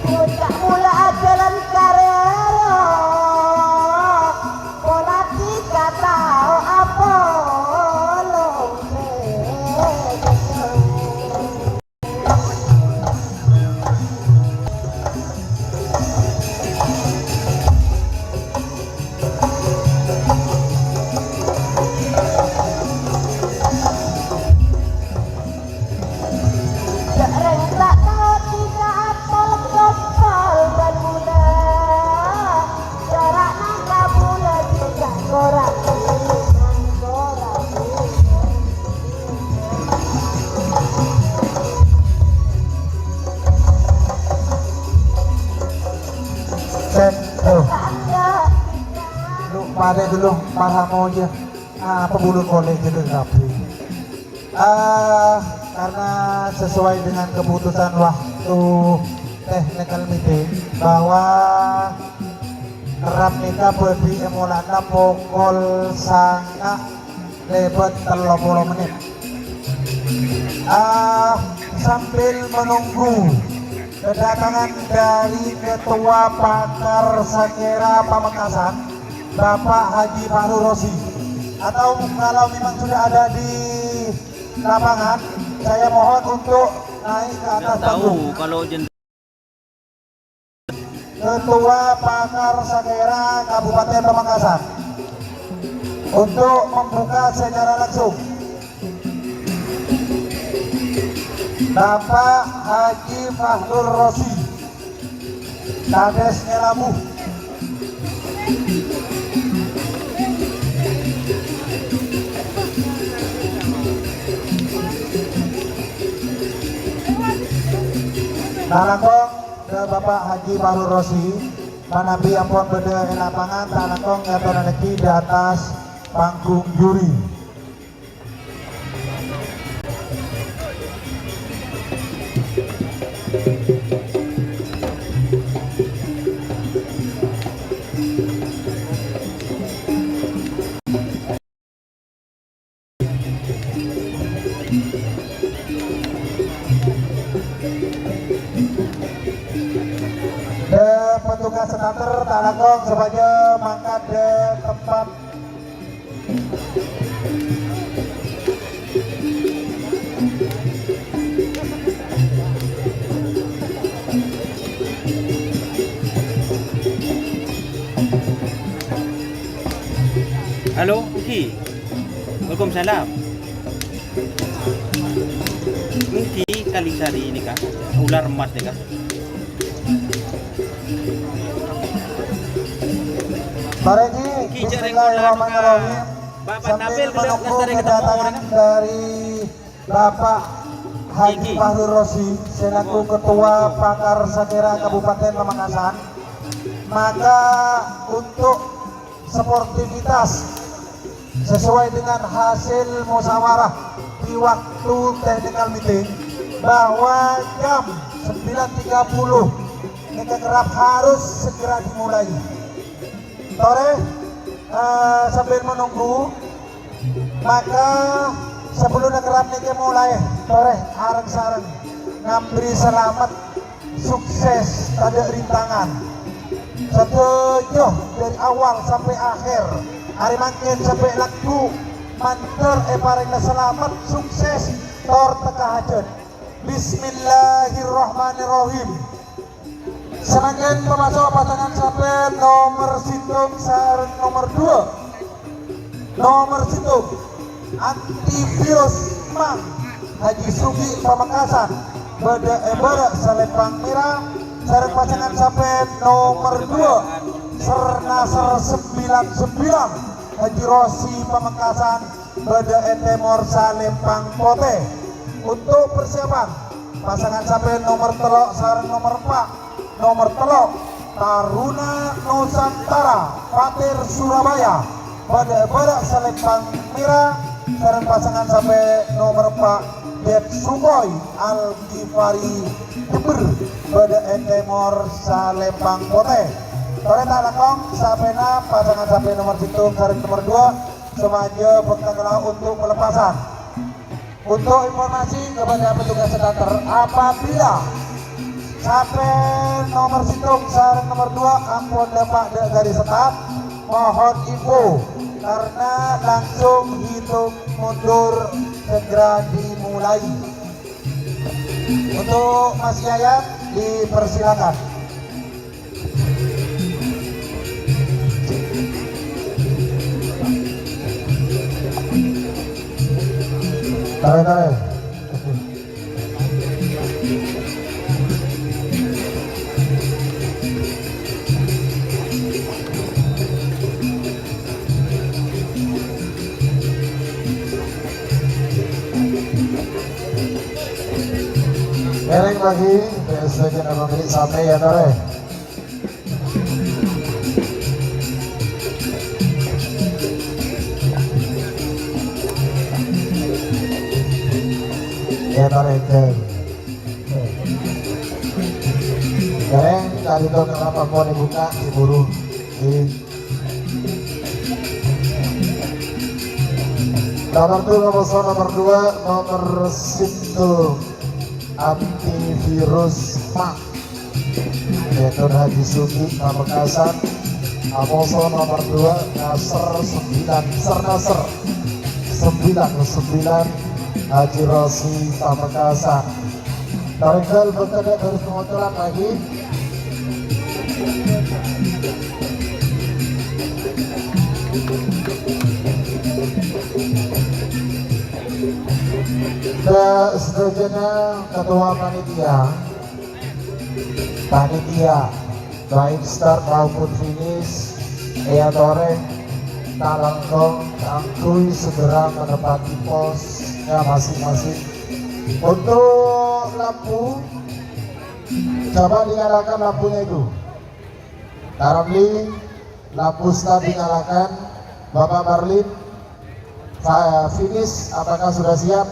Puncak mula jalan karero pola tiga tahu apa lombe jarang tak tahu tiga apel kopal dan muda jarak nangka mula tiga korak cek tuh lu pada dulu marhamo aja pembuluh kolej itu rapi karena sesuai dengan keputusan waktu technical meeting bahwa kerap nikah berdiri emulana pukul sangat lebet 30 menit sambil menunggu kedatangan dari Ketua Pakar Sakera Pamekasan Bapak Haji Fahru Rosi, atau kalau memang sudah ada di lapangan saya mohon untuk naik ke atas panggung. Kalau Ketua Pakar Sakera Kabupaten Pamekasan untuk membuka secara langsung Bapak Haji Fahru Rosi, Kades Ngelamu. Talangkong ke Bapak Haji Fahru Rosi, manabi ampun beda di lapangan, talangkong atau nanti di atas panggung juri. Petugas senator talangkong sebagai mangkat de tempat halo, Ki. Waalaikumsalam. Ki Kalisari ini kah? Ular emas nih kah? Barangki Bismillahirrahmanirrahim. Sambil menunggu kedatangan dari Bapak Haji Fahru Rosi selaku Ketua Pakar Sakera Kabupaten Pamekasan, maka untuk sportivitas sesuai dengan hasil musyawarah di waktu technical meeting bahwa jam 9.30 nikah kerap harus segera dimulai. Tore sambil menunggu, maka sebelum kerap nikah mulai, tore areng-sareng ngambri selamat sukses tada rintangan setuju dari awal sampai akhir hari makin sampai lagu manter paringna selamat sukses tor teka hajat. Bismillahirrahmanirrahim. Selanjutnya pemasok pasangan sampai nomor situng sareng nomor 2 nomor situng antivirus Mang Haji Sugi Pamekasan Bada Salepang Merah sareng pasangan sampai nomor 2 Sernaser 99 Haji Rosi Pamekasan Bada Temor Salepang Pote. Untuk persiapan pasangan sampai nomor telok sareng nomor 4 nomor telok Taruna Nusantara Fatir Surabaya pada Salepang Merah sareng pasangan sampai nomor 4 Det Sukhoi Al Ghifari Jember pada Temor Salepang Pote. Sore talangkong sapena pasangan sampai nomor situng sareng nomor 2 semanja bekal untuk pelepasan. Untuk informasi kepada petugas sedater, apabila sampai nomor situng sarang nomor 2 ampun dapat dari start, mohon info karena langsung hitung mundur segera dimulai. Untuk Mas Yayat dipersilakan. Tarik. Mereng lagi, biasanya kita membeli sampai ya tarik. Ya tarik deh. Mereng tadi tuh kenapa mau dibuka diburu. Nomor 2, nomor situ antivirus Pak yaitu Haji Sugi Pamekasan. Amoso nomor 2 Nasr 99 Haji Rosi Pamekasan. Taringgal berkada garis pengontrolan lagi. Seterusnya ketua panitia baik start maupun finish Tore Talanggong Angkui segera menempati posnya masing-masing. Untuk lampu coba dinyalakan lampunya itu. Taramli lampu start dinyalakan. Bapak Marlin finish apakah sudah siap?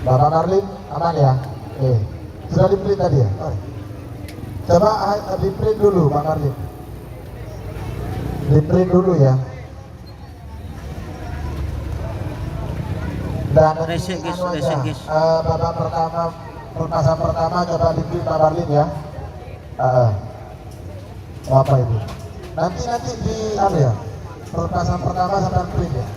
Bapak Marlin aman ya? Sudah di print tadi ya? Coba di print dulu Pak Marlin. Di print dulu ya. Dan Reset guys. babak pertama, perpasan pertama coba di print Pak Marlin ya. Apa itu? Nanti di apa ya? Perpasan pertama sampai print ya.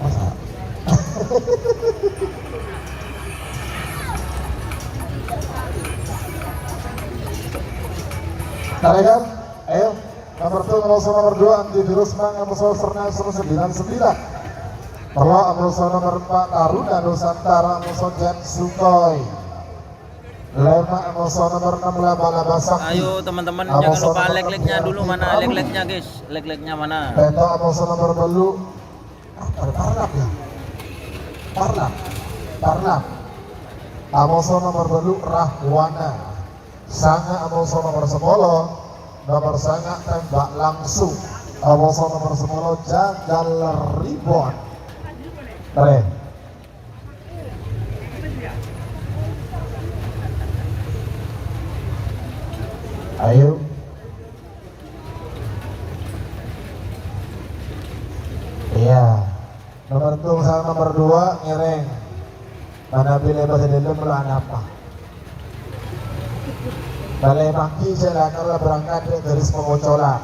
Masa? Tarekan, ayo nomor 2 antivirus Mang Amoso Serna 99 Perlo Amoso nomor 4 Taruna Nusantara Amoso Jan Sukhoi Lema Amoso nomor 6 Laba Sakti. Ayo teman-teman jangan lupa like-like-nya dulu, mana like-like-nya guys, like-like-nya mana. Beto Amoso nomor belu Parlap ya? Parlap Amoso nomor belu Rahwana Sanga Amoso nomor 10 nomor Sanga tembak langsung Amoso nomor 10 Jagal Ribon keren. Ayo iya nomor tung sama nomor 2 ngereng mana pilih bahasa dalam melan apa balai pagi silakan berangkat dari garis pengocolan.